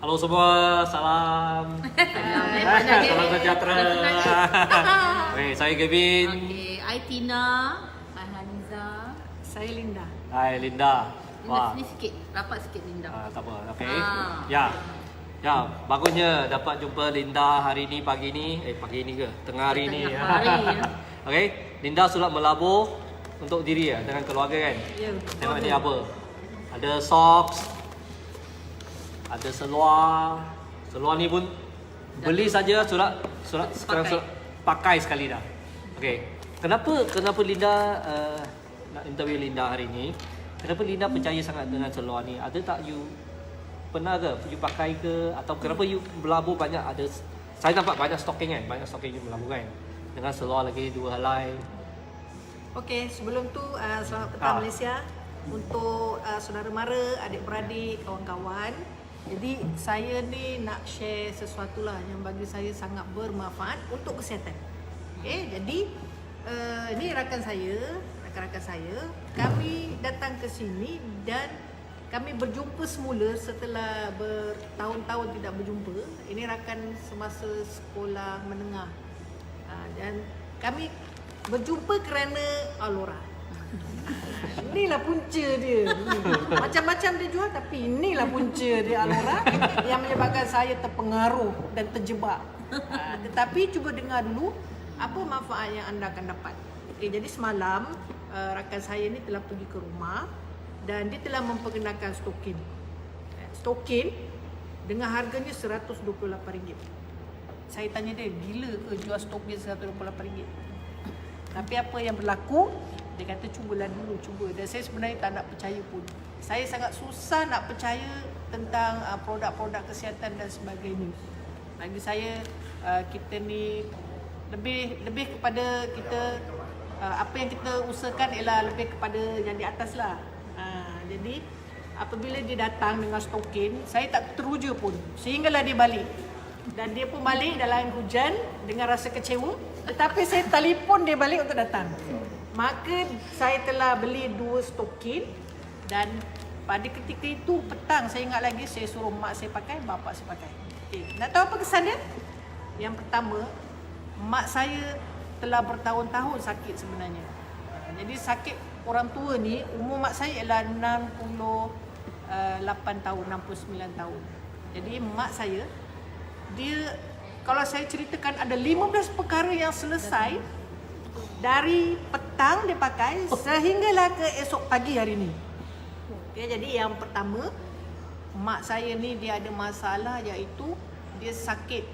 Halo semua, salam. Salam sejahtera. Okey, saya Kevin. Okey, I Tina. I Haniza. Saya Linda. Hai Linda. Linda sini sikit, rapat sikit Linda. Tak apa. Okey. Ah. Ya, bagusnya dapat jumpa Linda hari ni pagi ni. Pagi ni ke? Tengah hari ni. Tengah hari, ya. Okey, Linda sudah melabur untuk diri dengan keluarga kan? Ya. Tengok ni apa? Ada socks. Ada seluar. Seluar ni pun beli saja sudah sekarang sudah pakai sekali dah. Okey. Kenapa Linda nak interview Linda hari ni? Kenapa Linda percaya sangat dengan seluar ni? Ada tak you pernah ke you pakai ke, atau kenapa you berlabur banyak? Ada, saya nampak banyak stocking kan, banyak stocking you berlabur kan dengan seluar lagi 2 helai. Okey, sebelum tu selamat petang Malaysia untuk saudara mara, adik-beradik, kawan-kawan. Jadi saya ni nak share sesuatu lah yang bagi saya sangat bermanfaat untuk kesihatan. Okey, jadi ni rakan saya, kami datang ke sini dan kami berjumpa semula setelah bertahun-tahun tidak berjumpa. Ini rakan semasa sekolah menengah. Dan kami berjumpa kerana Alora. Inilah punca dia. Macam-macam dia jual, tapi inilah punca dia Alora yang menyebabkan saya terpengaruh dan terjebak. Tetapi cuba dengar dulu apa manfaat yang anda akan dapat. Okay, jadi semalam rakan saya ni telah pergi ke rumah dan dia telah memperkenalkan stokin. Stokin dengan harganya RM128. Saya tanya dia, gila ke jual stokin RM128? Tapi apa yang berlaku? Dia kata cuba. Dan saya sebenarnya tak nak percaya pun. Saya sangat susah nak percaya tentang produk-produk kesihatan dan sebagainya. Bagi saya kita ni lebih kepada kita apa yang kita usahakan ialah lebih kepada yang di atas lah. Jadi apabila dia datang dengan stokin, saya tak teruja pun sehinggalah dia balik. Dan dia pun balik dalam hujan dengan rasa kecewa. Tetapi saya telefon dia balik untuk datang. Maka saya telah beli 2 stokin. Dan pada ketika itu petang, saya ingat lagi, saya suruh mak saya pakai, bapa saya pakai. Okay. Nak tahu apa kesan dia? Yang pertama, mak saya telah bertahun-tahun sakit sebenarnya. Jadi sakit orang tua ni, umur mak saya ialah 68 tahun, 69 tahun. Jadi mak saya, dia, kalau saya ceritakan ada 15 perkara yang selesai dari petang dia pakai sehinggalah ke esok pagi hari ni. Okay, jadi yang pertama, mak saya ni dia ada masalah iaitu dia sakit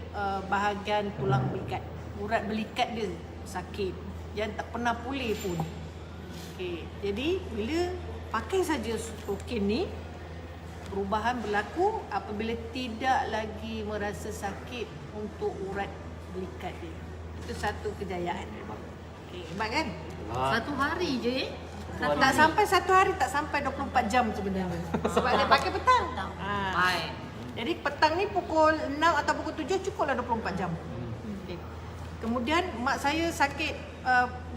bahagian tulang belikat. Urat belikat dia sakit yang tak pernah pulih pun. Okay, jadi bila pakai saja stokin ni, perubahan berlaku apabila tidak lagi merasa sakit untuk urat belikat dia. Itu satu kejayaan. Okay, hebat kan? Satu hari je Tak sampai 1 hari, tak sampai 24 jam sebenarnya. Sebab dia pakai petang. Baik. Jadi petang ni pukul 6 atau pukul 7 cukuplah 24 jam. Okay. Kemudian mak saya sakit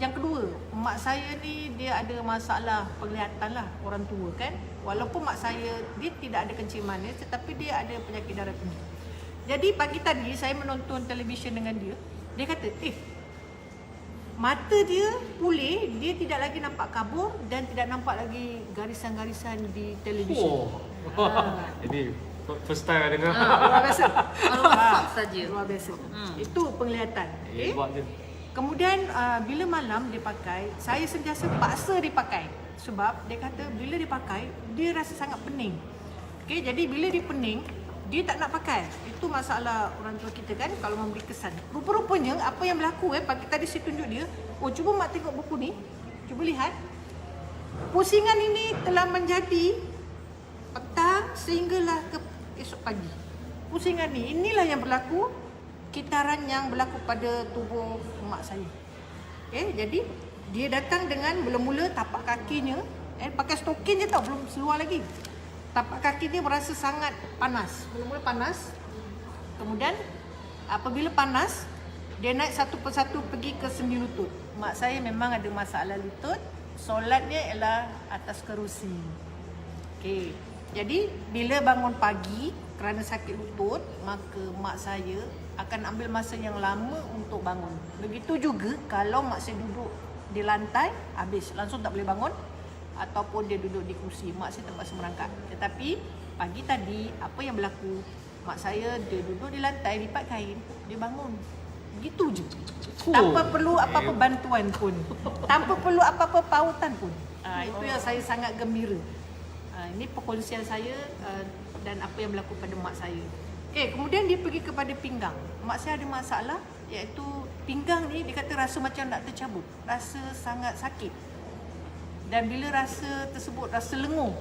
yang kedua. Mak saya ni dia ada masalah penglihatan lah, orang tua kan. Walaupun mak saya dia tidak ada kencing manis, tetapi dia ada penyakit darah tinggi. Jadi pagi tadi saya menonton televisyen dengan dia. Dia kata, mata dia pulih, dia tidak lagi nampak kabur dan tidak nampak lagi garisan-garisan di televisyen. Ini first time dengar. Luar biasa. Kalau masak saja. Luar biasa. Itu penglihatan. Okay? Buat je. Kemudian bila malam dia pakai, saya sentiasa paksa dia pakai. Sebab dia kata bila dia pakai, dia rasa sangat pening. Okay, jadi bila dia pening, dia tak nak pakai. Itu masalah orang tua kita kan, kalau memberi kesan. Rupa-rupanya apa yang berlaku pagi tadi saya tunjuk dia. Cuba mak tengok buku ni. Cuba lihat. Pusingan ini telah menjadi petang sehinggalah ke esok pagi. Pusingan ni, inilah yang berlaku, kitaran yang berlaku pada tubuh mak saya. Okay, jadi dia datang dengan mula-mula tapak kakinya, pakai stokin je tau, belum seluar lagi. Tapak kaki dia merasa sangat panas. Mula-mula panas. Kemudian apabila panas, dia naik satu persatu pergi ke sendi lutut. Mak saya memang ada masalah lutut. Solatnya ialah atas kerusi. Okey. Jadi bila bangun pagi, kerana sakit lutut, maka mak saya akan ambil masa yang lama untuk bangun. Begitu juga kalau mak saya duduk di lantai, habis langsung tak boleh bangun, ataupun dia duduk di kursi, mak saya terpaksa merangkak. Tetapi pagi tadi apa yang berlaku? Mak saya dia duduk di lantai, lipat kain, dia bangun. Begitu je. Tanpa perlu apa-apa bantuan pun. Tanpa perlu apa-apa pautan pun. Itu yang saya sangat gembira. Ini perkongsian saya dan apa yang berlaku pada mak saya. Okey, kemudian dia pergi kepada pinggang. Mak saya ada masalah, iaitu pinggang ni dia kata rasa macam nak tercabut. Rasa sangat sakit. Dan bila rasa tersebut, rasa lenguh.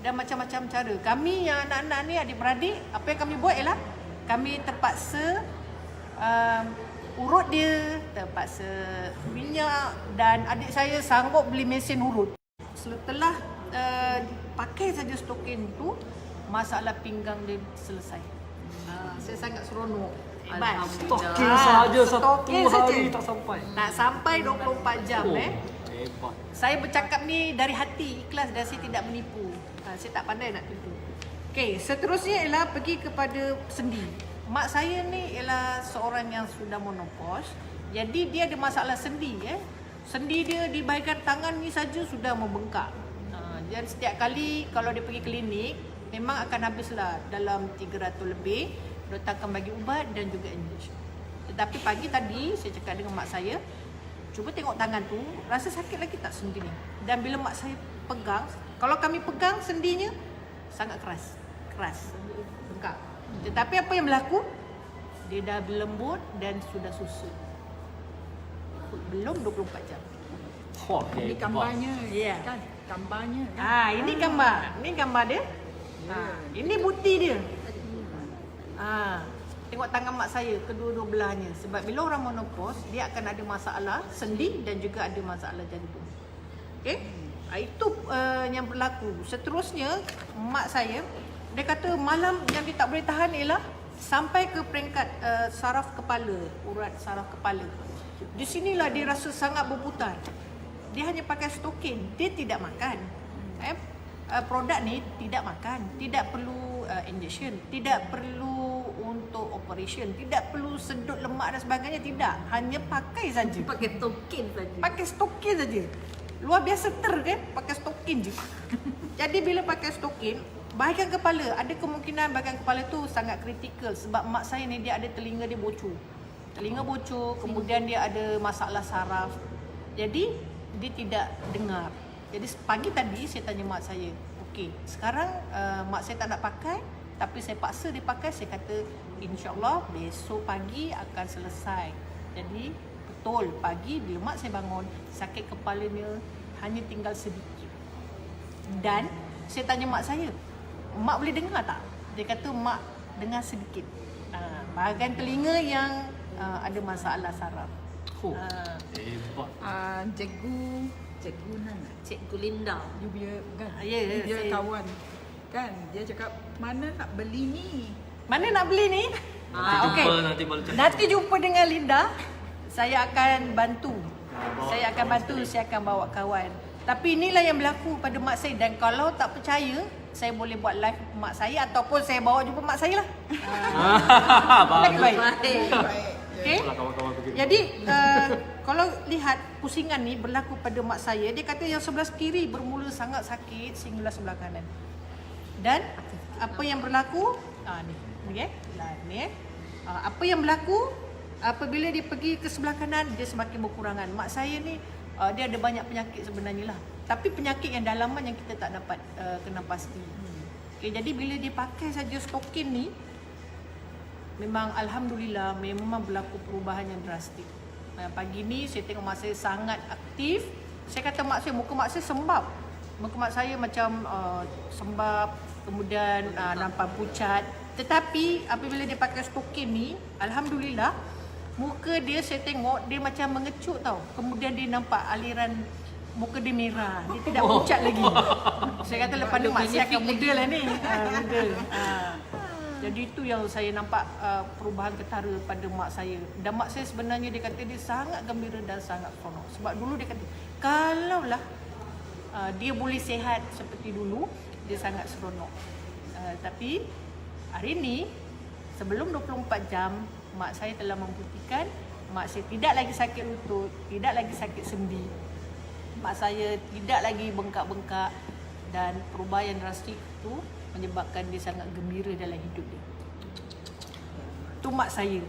Dan macam-macam cara. Kami yang anak-anak ni, adik-beradik, apa yang kami buat ialah kami terpaksa urut dia, terpaksa minyak, dan adik saya sanggup beli mesin urut. Setelah pakai saja stokin tu, masalah pinggang dia selesai. Saya sangat seronok. Hebat. Stokin saja satu stokin hari saja. tak sampai. Tak sampai 24 jam Hebat. Saya bercakap ni dari hati, ikhlas, dan saya tidak menipu. Saya tak pandai nak tipu. Okey, seterusnya ialah pergi kepada sendi. Mak saya ni ialah seorang yang sudah menopause. Jadi dia ada masalah sendi. Sendi dia di bahagian tangan ni saja sudah membengkak. Dan setiap kali kalau dia pergi klinik, memang akan habislah dalam 300 lebih. Doktor akan bagi ubat dan juga injection. Tetapi pagi tadi saya cakap dengan mak saya, cuba tengok tangan tu, rasa sakit lagi tak sendi ni? Dan bila mak saya pegang, kalau kami pegang sendinya, sangat keras. Bengkak. Tetapi apa yang berlaku? Dia dah berlembut dan sudah susut. Belum 24 jam. Wah, Ini hebat. gambarnya, Ya. kan? Gambarnya. Kan? Ini gambar. Ini gambar dia. Ini bukti dia. Tengok tangan mak saya, kedua-dua belahnya. Sebab bila orang menopause, dia akan ada masalah sendi dan juga ada masalah jantung. Okey? Itu yang berlaku. Seterusnya, mak saya, dia kata malam yang dia tak boleh tahan ialah sampai ke peringkat saraf kepala, urat saraf kepala. Di sinilah dia rasa sangat berputar. Dia hanya pakai stokin, dia tidak makan. Produk ni tidak makan, tidak perlu injection, tidak perlu untuk operation, tidak perlu sedut lemak dan sebagainya, tidak. Hanya pakai saja. Pakai token saja. Pakai stokin saja. Luar biasa kan? Pakai stokin je. Jadi bila pakai stokin, bahagian kepala, ada kemungkinan bahagian kepala tu sangat kritikal. Sebab mak saya ni dia ada telinga dia bocor. Telinga bocor, kemudian dia ada masalah saraf. Jadi dia tidak dengar. Jadi pagi tadi saya tanya mak saya, okey, sekarang mak saya tak nak pakai, tapi saya paksa dia pakai. Saya kata insya-Allah besok pagi akan selesai. Jadi betul, pagi bila mak saya bangun, sakit kepalanya hanya tinggal sedikit. Dan saya tanya mak saya, mak boleh dengar tak? Dia kata mak dengar sedikit. Bahagian telinga yang ada masalah saraf. Hebat. Cikgu Nana. Cikgu Linda. You punya kan? Ya, You punya saya- kawan. Kan? Dia cakap, mana nak beli ni? Mana nak beli ni? Nanti Okey. jumpa, nanti baru cakap. Nanti jumpa dengan Linda. Saya akan bantu. Saya akan bantu, saya akan bawa kawan. Tapi inilah yang berlaku pada mak saya. Dan kalau tak percaya, saya boleh buat live mak saya ataupun saya bawa jumpa mak saya lah. Lagi baik. Baik. Okey. Itulah kawan-kawan begitu. Jadi kalau lihat pusingan ni berlaku pada mak saya, dia kata yang sebelah kiri bermula sangat sakit sehinggalah sebelah kanan. Dan apa yang berlaku? Ni. Apa yang berlaku? Apabila dia pergi ke sebelah kanan, dia semakin berkurangan. Mak saya ni dia ada banyak penyakit sebenarnya lah. Tapi penyakit yang dalaman yang kita tak dapat kena pasti. Okay, jadi bila dia pakai saja stokin ni, memang alhamdulillah memang berlaku perubahan yang drastik. Pagi ni saya tengok mak saya sangat aktif. Saya kata mak saya, muka mak saya sembab. Muka mak saya macam sembab, kemudian nampak pucat. Tetapi apabila dia pakai stokin ni, alhamdulillah muka dia saya tengok dia macam mengecut tau. Kemudian dia nampak aliran muka dia merah. Dia tidak pucat lagi. Saya kata lepas ni mak saya akan muda lah ni. Muda. Jadi itu yang saya nampak perubahan ketara pada mak saya. Dan mak saya sebenarnya dia kata dia sangat gembira dan sangat seronok. Sebab dulu dia kata kalaulah dia boleh sihat seperti dulu, dia sangat seronok. Tapi Hari ni sebelum 24 jam mak saya telah membuktikan mak saya tidak lagi sakit lutut, tidak lagi sakit sendi. Mak saya tidak lagi bengkak-bengkak dan perubahan yang drastik itu menyebabkan dia sangat gembira dalam hidup dia. Tu mak saya.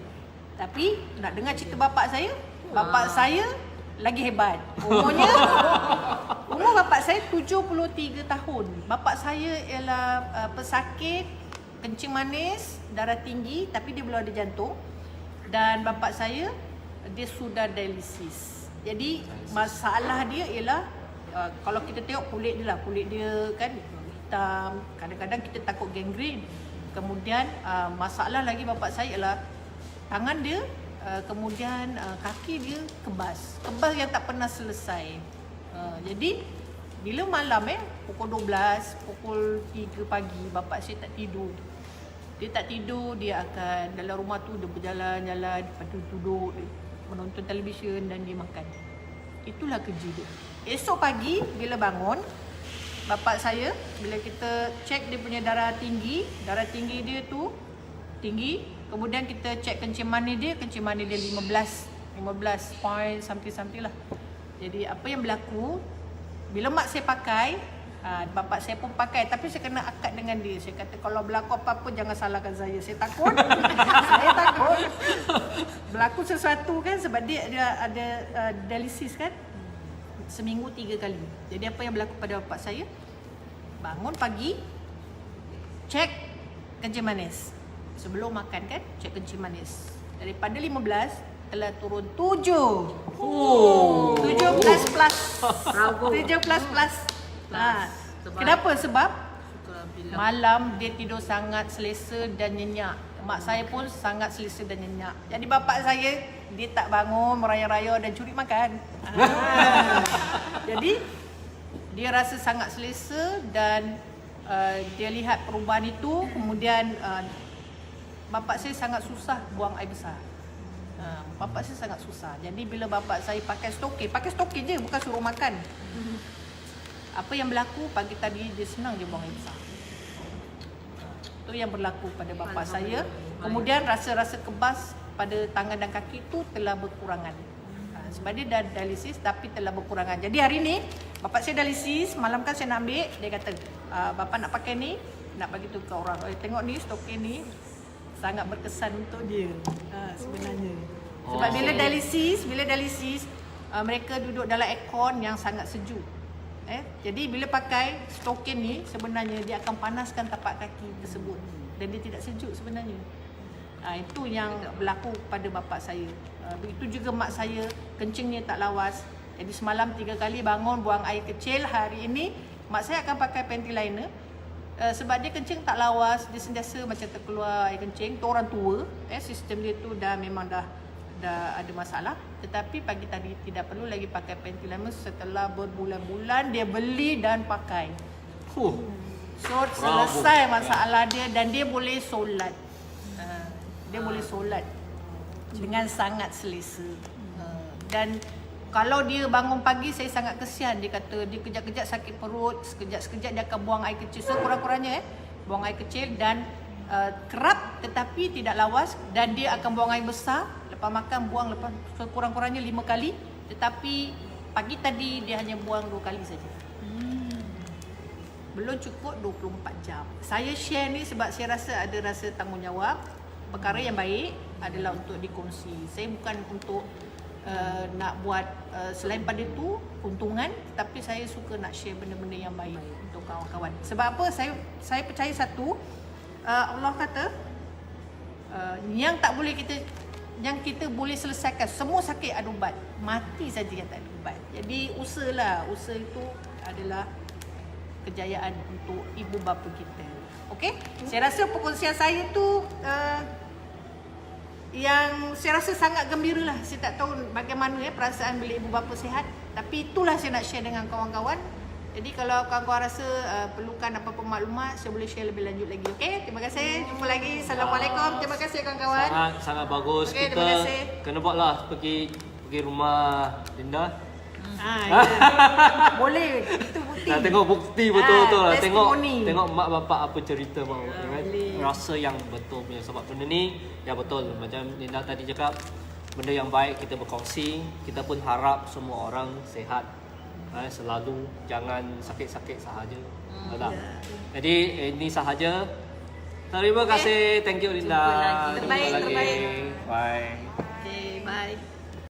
Tapi nak dengar cerita bapak saya? Bapak saya lagi hebat. Umur bapak saya 73 tahun. Bapak saya ialah pesakit kencing manis, darah tinggi tapi dia belum ada jantung. Dan bapak saya dia sudah dialisis. Jadi masalah dia ialah kalau kita tengok kulit dia kan hitam, kadang-kadang kita takut gangrene. Kemudian masalah lagi bapak saya ialah tangan dia, kemudian kaki dia kebas yang tak pernah selesai. Jadi bila malam pukul 12, pukul 3 pagi bapak saya tak tidur. Dia tak tidur, dia akan dalam rumah tu dia berjalan-jalan, lepas tu duduk menonton televisyen dan dia makan. Itulah kerja dia. Esok pagi bila bangun, bapak saya bila kita cek dia punya darah tinggi dia tu tinggi. Kemudian kita cek kencing manis dia 15 point something lah. Jadi apa yang berlaku bila mak saya pakai, bapak saya pun pakai, tapi saya kena akad dengan dia. Saya kata kalau berlaku apa-apa jangan salahkan saya. Saya takut. Saya takut berlaku sesuatu kan, sebab dia ada dialisis kan. Seminggu 3 kali. Jadi apa yang berlaku pada bapak saya? Bangun pagi, cek kencing manis. Sebelum makan kan, cek kencing manis. Daripada 15 telah turun 7. 7 plus. Bravo. 7 plus. Kenapa? Sebab malam dia tidur sangat selesa dan nyenyak. Mak saya pun sangat selesa dan nyenyak. Jadi bapak saya dia tak bangun meraya-raya dan curi makan. Jadi dia rasa sangat selesa dan dia lihat perubahan itu. Kemudian bapak saya sangat susah buang air besar. Bapak saya sangat susah. Jadi bila bapak saya pakai stokin je, bukan suruh makan. Apa yang berlaku pagi tadi dia senang je buang air besar. Itu yang berlaku pada bapak saya. Kemudian rasa-rasa kebas pada tangan dan kaki itu telah berkurangan. Sebab dia dah dialisis tapi telah berkurangan. Jadi hari ni bapak saya dialisis, malam kan saya nak ambil, dia kata bapak nak pakai ni, nak bagi tu ke orang. Tengok ni stokin ni sangat berkesan untuk dia sebenarnya. Sebab bila dialisis mereka duduk dalam aircon yang sangat sejuk. Jadi bila pakai stokin ni sebenarnya dia akan panaskan tapak kaki tersebut dan dia tidak sejuk sebenarnya. Itu yang berlaku pada bapak saya. Begitu juga mak saya, kencingnya tak lawas. Jadi semalam 3 kali bangun buang air kecil. Hari ini mak saya akan pakai panty liner. Sebab dia kencing tak lawas, dia sentiasa macam terkeluar air kencing. Tu orang tua, sistem dia tu memang dah ada masalah. Tetapi pagi tadi tidak perlu lagi pakai panty liner setelah berbulan-bulan dia beli dan pakai. So selesai masalah dia dan dia boleh solat. Dia boleh solat dengan sangat selesa. Dan kalau dia bangun pagi, saya sangat kesian. Dia kata dia kejap-kejap sakit perut, sekejap-sekejap dia akan buang air kecil. So kurang-kurangnya buang air kecil dan kerap tetapi tidak lawas. Dan dia akan buang air besar, lepas makan buang lepas kurang-kurangnya 5 kali. Tetapi pagi tadi dia hanya buang 2 kali saja. Belum cukup 24 jam. Saya share ni sebab saya rasa ada rasa tanggungjawab. Perkara yang baik adalah untuk dikongsi. Saya bukan untuk nak buat selain pada itu keuntungan, tapi saya suka nak share benda-benda yang baik untuk kawan-kawan. Sebab apa? Saya percaya satu, Allah kata yang kita boleh selesaikan semua sakit ada ubat, mati saja yang tak ada ubat. Jadi usaha itu adalah kejayaan untuk ibu bapa kita. Okey? Saya rasa perkongsian saya tu yang saya rasa sangat gembira lah. Saya tak tahu bagaimana perasaan bila ibu bapa sihat. Tapi itulah saya nak share dengan kawan-kawan. Jadi kalau kawan-kawan rasa perlukan apa-apa maklumat, saya boleh share lebih lanjut lagi. Okey, terima kasih. Jumpa lagi. Assalamualaikum. Terima kasih kawan-kawan. Sangat bagus. Okay, kita kena buatlah pergi rumah Linda. Ya. Boleh. Itu bukti Nak tengok bukti betul-betul lah. testimoni. Tengok mak bapak apa cerita mak bapak kan. boleh. Rasa yang betul punya. Sebab benda ni ya betul. Macam Linda tadi cakap, benda yang baik kita berkongsi. Kita pun harap semua orang sihat. Selalu jangan sakit-sakit sahaja. Betul tak? Jadi ini sahaja. Terima kasih. Thank you Linda. Jumpa lagi. Jumpa Terbaik. Bye. Okay, bye.